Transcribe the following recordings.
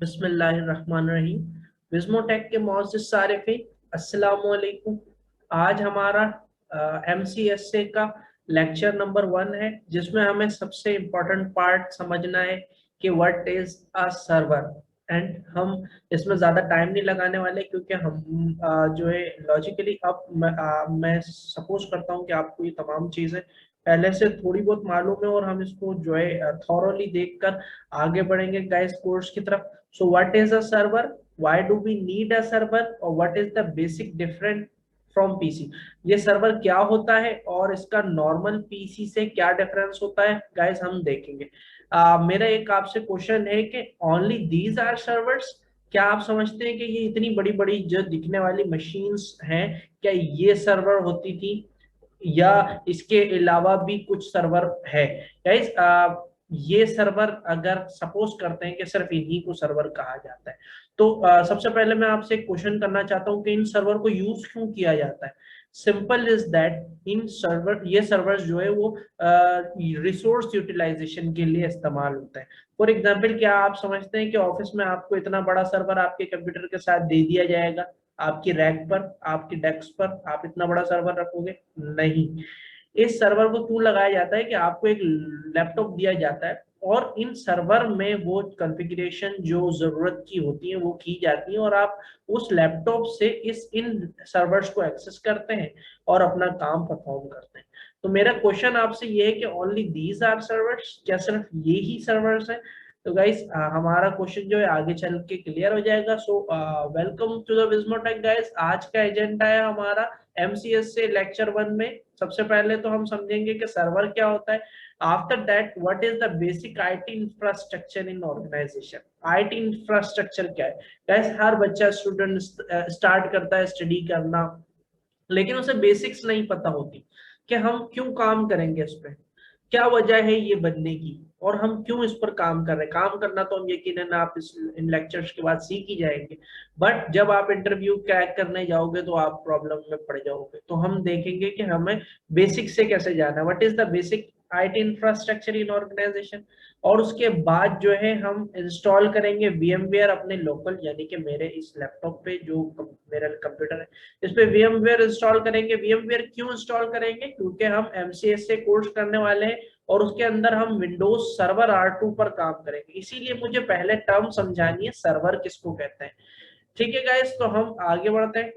बिस्मिल्लाहिर्रहमानिर्रहीम। विज़्मोटेक के मोअज़्ज़िज़ सारिफ़ीन, अस्सलामु अलैकुम। आज हमारा MCSA का लेक्चर नंबर 1 है, जिसमें हमें सबसे इम्पोर्टेंट पार्ट समझना है कि what is a server. And हम इसमें ज़्यादा टाइम नहीं लगाने वाले, क्योंकि हम जो है लॉजिकली अब मैं सपोज करता हूँ कि आपको ये तमाम चीज़ें पहले से थोड़ी बहुत मालूम है, और हम इसको जो है थॉरोली देखकर आगे बढ़ेंगे गाइस कोर्स की तरफ। So what is a server, why do we need a server, और what is the basic different from PC. ये सर्वर क्या होता है और इसका नॉर्मल पीसी से क्या डिफरेंस होता है गाइस, हम देखेंगे। मेरा एक आपसे क्वेश्चन है कि ओनली दीज आर सर्वर्स। क्या आप समझते हैं कि ये इतनी बड़ी बड़ी जो दिखने वाली मशीन्स हैं, क्या ये सर्वर होती थी, या इसके अलावा भी कुछ सर्वर है गाइस? ये सर्वर अगर सपोज करते हैं कि सिर्फ इन्हीं को सर्वर कहा जाता है, तो सबसे पहले मैं आपसे एक क्वेश्चन करना चाहता हूं कि इन सर्वर को यूज क्यों किया जाता है। Simple is that in server, ये सर्वर्स जो है वो रिसोर्स यूटिलाइजेशन के लिए इस्तेमाल होता है। फॉर एग्जाम्पल, क्या आप समझते हैं कि ऑफिस में आपको इतना बड़ा सर्वर आपके कंप्यूटर के साथ दे दिया जाएगा, आपकी रैक पर, आपकी डेस्क पर आप इतना बड़ा सर्वर रखोगे? नहीं। इस सर्वर को क्यों लगाया जाता है कि आपको एक लैपटॉप दिया जाता है, और इन सर्वर में वो कॉन्फ़िगरेशन जो जरूरत की होती है वो की जाती है, और आप उस लैपटॉप से इन सर्वर्स को एक्सेस करते हैं और अपना काम परफॉर्म करते हैं। तो मेरा क्वेश्चन आपसे ये है कि ओनली दीज आर सर्वर्स, क्या सिर्फ ये ही सर्वर्स है? तो गाइस हमारा क्वेश्चन जो है आगे चल के क्लियर हो जाएगा। So welcome to the Wizmotech guys. आज का एजेंडा है हमारा MCS से लेक्चर 1 में। सबसे पहले तो हम समझेंगे कि सर्वर क्या होता है। After that what is the basic IT infrastructure in organisation. IT infrastructure क्या है गाइस? हर बच्चा स्टूडेंट स्टार्ट करता है स्टडी करना, लेकिन उसे बेसिक्स नहीं पता होती कि हम क्यों काम करेंगे इस पे, क्या वजह है ये बनने की, और हम क्यों इस पर काम कर रहे हैं। काम करना तो हम यकीनन आप इन लेक्चर्स के बाद सीख ही जाएंगे, बट जब आप इंटरव्यू क्रैक करने जाओगे तो आप प्रॉब्लम में पड़ जाओगे। तो हम देखेंगे कि हमें बेसिक से कैसे जाना है, what is the basic IT infrastructure in organisation. और उसके बाद जो है हम इंस्टॉल करेंगे VMware अपने लोकल, यानी कि मेरे इस लैपटॉप पे जो मेरा कंप्यूटर है इस पे VMware इंस्टॉल करेंगे। VMware क्यों इंस्टॉल करेंगे? क्योंकि हम MCS से कोर्स करने वाले हैं, और उसके अंदर हम विंडोज सर्वर R2 पर काम करेंगे। इसीलिए मुझे पहले टर्म समझानी है, सर्वर किसको कहते हैं। ठीक है गाइस, तो हम आगे बढ़ते हैं।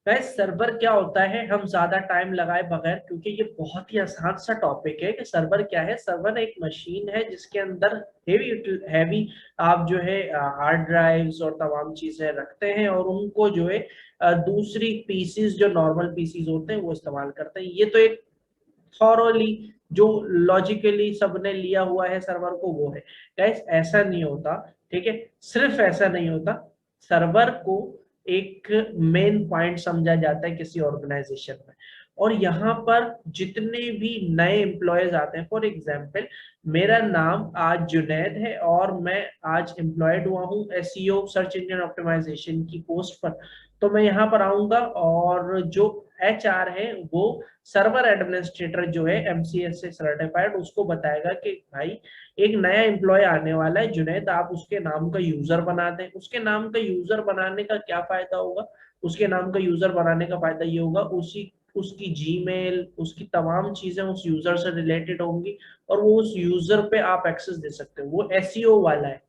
गाइस सर्वर क्या होता है, हम ज्यादा टाइम लगाए बगैर, क्योंकि ये बहुत ही आसान सा टॉपिक है कि सर्वर क्या है। सर्वर एक मशीन है जिसके अंदर हैवी आप जो है हार्ड ड्राइव्स और तमाम चीजें रखते हैं, और उनको जो है दूसरी पीसीज जो नॉर्मल पीसीज होते हैं वो इस्तेमाल करते हैं। ये तो एक थॉरोली जो लॉजिकली सबने लिया हुआ है सर्वर को, वो है। गाइस ऐसा नहीं होता, ठीक है, सिर्फ ऐसा नहीं होता। सर्वर को एक मेन पॉइंट समझा जाता है किसी ऑर्गेनाइजेशन में, और यहाँ पर जितने भी नए एम्प्लॉयज आते हैं, फॉर एग्जाम्पल मेरा नाम आज जुनैद है और मैं आज एम्प्लॉयड हुआ हूँ SEO सर्च इंजन ऑप्टिमाइजेशन की पोस्ट पर। तो मैं यहाँ पर आऊंगा, और जो HR है वो सर्वर एडमिनिस्ट्रेटर जो है MCS से सर्टिफाइड, उसको बताएगा कि भाई एक नया एम्प्लॉय आने वाला है जुनैद, आप उसके नाम का यूजर बना दें। उसके नाम का यूजर बनाने का क्या फायदा होगा? उसके नाम का यूजर बनाने का फायदा ये होगा, उसकी जीमेल, उसकी तमाम चीजें उस यूजर से रिलेटेड होंगी, और वो उस यूजर पे आप एक्सेस दे सकते हो। वो SEO वाला है,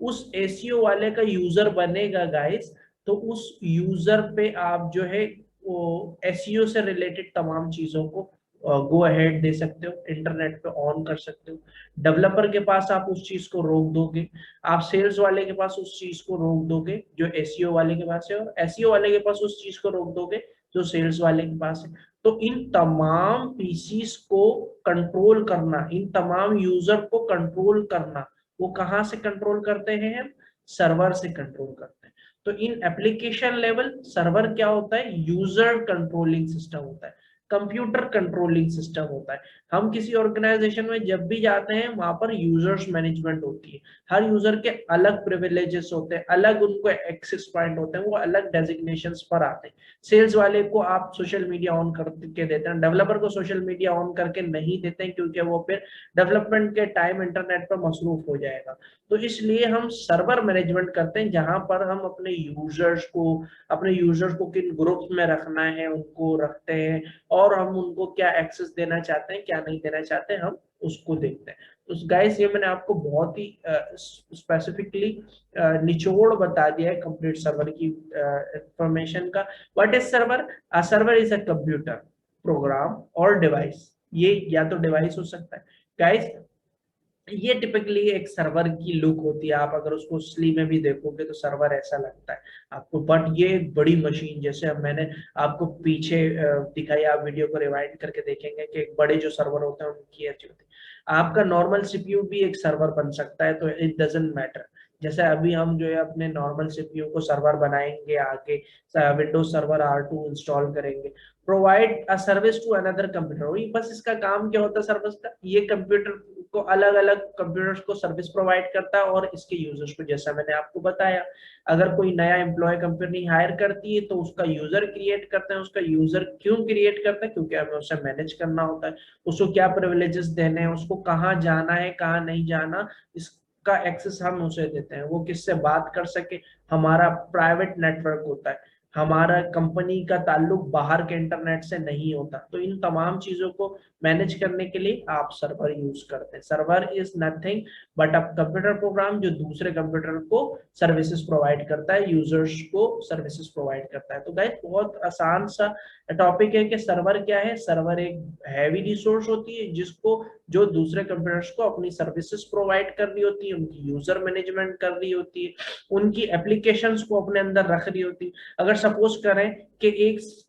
उस SEO वाले का यूजर बनेगा गाइस, तो उस यूजर पे आप जो है वो SEO से रिलेटेड तमाम चीजों को गो अहेड दे सकते हो, इंटरनेट पे ऑन कर सकते हो। डेवलपर के पास आप उस चीज को रोक दोगे, आप सेल्स वाले के पास उस चीज को रोक दोगे जो SEO वाले के पास है, और SEO वाले के पास उस चीज को रोक दोगे जो सेल्स वाले के पास है। तो इन तमाम पीसीस को कंट्रोल करना, इन तमाम यूजर को कंट्रोल करना, वो कहाँ से कंट्रोल करते हैं हम? सर्वर से कंट्रोल करते हैं। तो इन एप्लीकेशन लेवल सर्वर क्या होता है? यूजर कंट्रोलिंग सिस्टम होता है। कंप्यूटर कंट्रोलिंग सिस्टम होता है। हम किसी ऑर्गेनाइजेशन में जब भी जाते हैं वहां पर यूजर्स मैनेजमेंट होती है। हर यूजर के अलग प्रिविलेजेस होते हैं, अलग उनको एक्सेस पॉइंट होते हैं, वो अलग डेजिग्नेशंस पर आते हैं। सेल्स वाले को आप सोशल मीडिया ऑन करके देते हैं, डेवलपर को सोशल मीडिया ऑन करके नहीं देते हैं, क्योंकि वो फिर डेवलपमेंट के टाइम इंटरनेट पर मसरूफ हो जाएगा। तो इसलिए हम सर्वर मैनेजमेंट करते हैं, जहां पर हम अपने यूजर्स को किन ग्रुप्स में रखना है उनको रखते हैं, और हम उनको क्या एक्सेस देना चाहते हैं, क्या नहीं देना चाहते हैं, हम उसको देखते हैं। तो गाइस, ये मैंने आपको बहुत ही स्पेसिफिकली निचोड़ बता दिया है कंप्लीट सर्वर की इंफॉर्मेशन का। What is server? A server is a computer program और डिवाइस। ये या तो डिवाइस हो सकता है गाइस। ये टिपिकली एक सर्वर की लुक होती है, आप अगर उसको असली में भी देखोगे तो सर्वर ऐसा लगता है आपको, बट ये एक बड़ी मशीन, जैसे अब मैंने आपको पीछे दिखाई, आप वीडियो को रिवाइंड करके देखेंगे कि एक बड़े जो सर्वर होते हैं उनकी ऐसी होती है। आपका नॉर्मल सीपीयू भी एक सर्वर बन सकता है, तो इट डजंट मैटर। जैसे अभी हम जो है अपने नॉर्मल सीपीयू को सर्वर बनाएंगे, आगे विंडोज सर्वर R2 इंस्टॉल करेंगे, provide a service to another computer. बस इसका काम क्या होता है सर्विस का? ये कंप्यूटर को अलग अलग कंप्यूटर्स को सर्विस प्रोवाइड करता है और इसके यूजर्स को, जैसा मैंने आपको बताया, अगर कोई नया एम्प्लॉय कंपनी हायर करती है तो उसका यूजर क्रिएट करते हैं। उसका यूजर क्यों क्रिएट करता है? क्योंकि हमें उसे मैनेज करना होता है, उसको क्या प्रिविलेजेस देने हैं, उसको कहाँ जाना है, कहाँ नहीं जाना, इसका एक्सेस हम उसे देते हैं। वो किससे बात कर सके, हमारा प्राइवेट नेटवर्क होता है, हमारा कंपनी का ताल्लुक बाहर के इंटरनेट से नहीं होता। तो इन तमाम चीजों को मैनेज करने के लिए आप सर्वर यूज करते हैं। Server is nothing but a computer program जो दूसरे कंप्यूटर को सर्विसेज प्रोवाइड करता है, यूजर्स को सर्विसेज प्रोवाइड करता है। तो गाइस, बहुत आसान सा टॉपिक है कि सर्वर क्या है। सर्वर एक हैवी रिसोर्स होती है जिसको जो दूसरे कंप्यूटर्स को अपनी सर्विसेज प्रोवाइड कर रही होती है, उनकी यूजर मैनेजमेंट कर रही होती है, उनकी एप्लीकेशंस को अपने अंदर रख रही होती है। अगर सपोज करें कि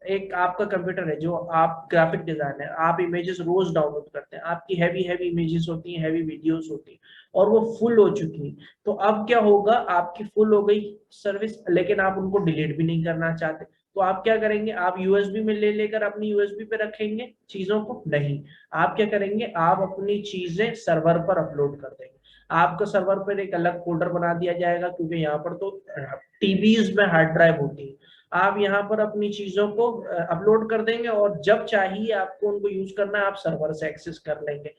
एक आपका कंप्यूटर है, जो आप ग्राफिक डिजाइनर, आप इमेजेस रोज डाउनलोड करते हैं, आपकी हैवी हैवी इमेजेस होती हैं, हैवी वीडियोस होती हैं, और वो फुल हो चुकी है। तो अब क्या होगा? आपकी फुल हो गई सर्विस, लेकिन आप उनको डिलीट भी नहीं करना चाहते, तो आप क्या करेंगे? आप यूएसबी में ले लेकर अपनी यूएसबी पे रखेंगे चीजों को? नहीं, आप क्या करेंगे? आप अपनी चीजें सर्वर पर अपलोड कर देंगे। आपका सर्वर पर एक अलग फोल्डर बना दिया जाएगा, क्योंकि यहाँ पर तो टीबीज में हार्ड ड्राइव होती है। आप यहाँ पर अपनी चीजों को अपलोड कर देंगे, और जब चाहिए आपको उनको यूज करना है, आप सर्वर से एक्सेस कर लेंगे।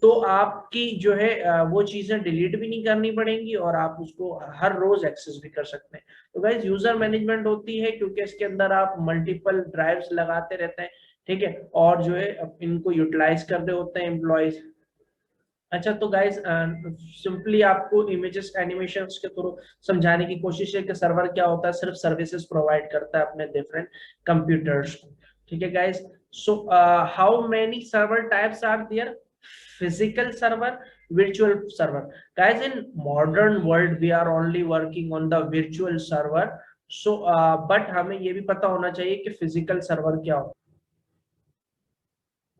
तो आपकी जो है वो चीजें डिलीट भी नहीं करनी पड़ेंगी, और आप उसको हर रोज एक्सेस भी कर सकते हैं। तो गाइस, यूजर मैनेजमेंट होती है, क्योंकि इसके अंदर आप मल्टीपल ड्राइव्स लगाते रहते हैं, ठीक है, और जो है इनको यूटिलाइज कर रहे होते हैं एम्प्लॉयज। अच्छा, तो गाइस, सिंपली आपको इमेजेस एनिमेशंस के थ्रू समझाने की कोशिश है कि सर्वर क्या होता है। सिर्फ सर्विसेज प्रोवाइड करता है अपने डिफरेंट कंप्यूटर्स को, ठीक है guys. So how many server types are there? Physical server, virtual server. Guys, in modern world we are only working on the virtual server. So but हमें ये भी पता होना चाहिए कि फिजिकल सर्वर क्या होता है।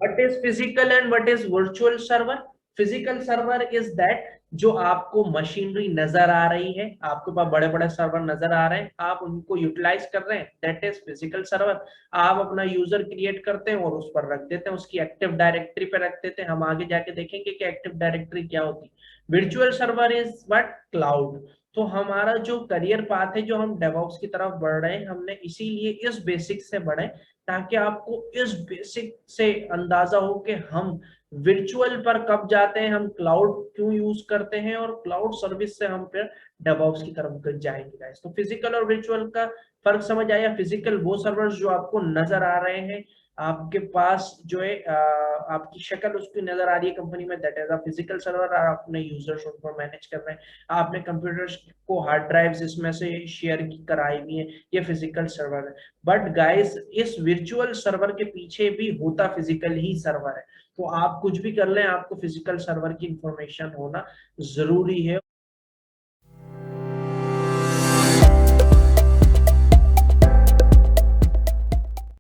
What is physical and what is virtual server? Physical server is that जो आपको मशीनरी नजर आ रही है, आपके पास बड़े बड़े सर्वर नजर आ रहे हैं, आप उनको यूटिलाइज कर रहे हैं, दैट इज फिजिकल सर्वर। आप अपना यूजर क्रिएट करते हैं और उस पर रख देते हैं, उसकी एक्टिव डायरेक्टरी पे रख देते हैं। हम आगे जाके देखेंगे कि एक्टिव डायरेक्टरी क्या होती है। Virtual server is what? Cloud. तो हमारा जो करियर पाथ है, जो हम डेवऑप्स की तरफ बढ़ रहे हैं, हमने इसीलिए इस बेसिक से बढ़े, ताकि आपको इस बेसिक से अंदाजा हो कि हम वर्चुअल पर कब जाते हैं, हम क्लाउड क्यों यूज करते हैं, और क्लाउड सर्विस से हम फिर डेवऑप्स की तरफ जाएंगे गाइस। तो फिजिकल और वर्चुअल का फर्क समझ आया? फिजिकल वो सर्वर्स जो आपको नजर आ रहे हैं, आपके पास जो है आपकी शक्ल उसकी नजर आ रही है कंपनी में, that is a physical server. आप अपने यूजर्स उनको मैनेज कर रहे हैं, आपने कंप्यूटर्स को हार्ड ड्राइव्स इसमें से शेयर कराई हुई है, ये फिजिकल सर्वर है। बट गाइस, इस वर्चुअल सर्वर के पीछे भी होता फिजिकल ही सर्वर है। तो आप कुछ भी कर लें, आपको फिजिकल सर्वर की इंफॉर्मेशन होना जरूरी है।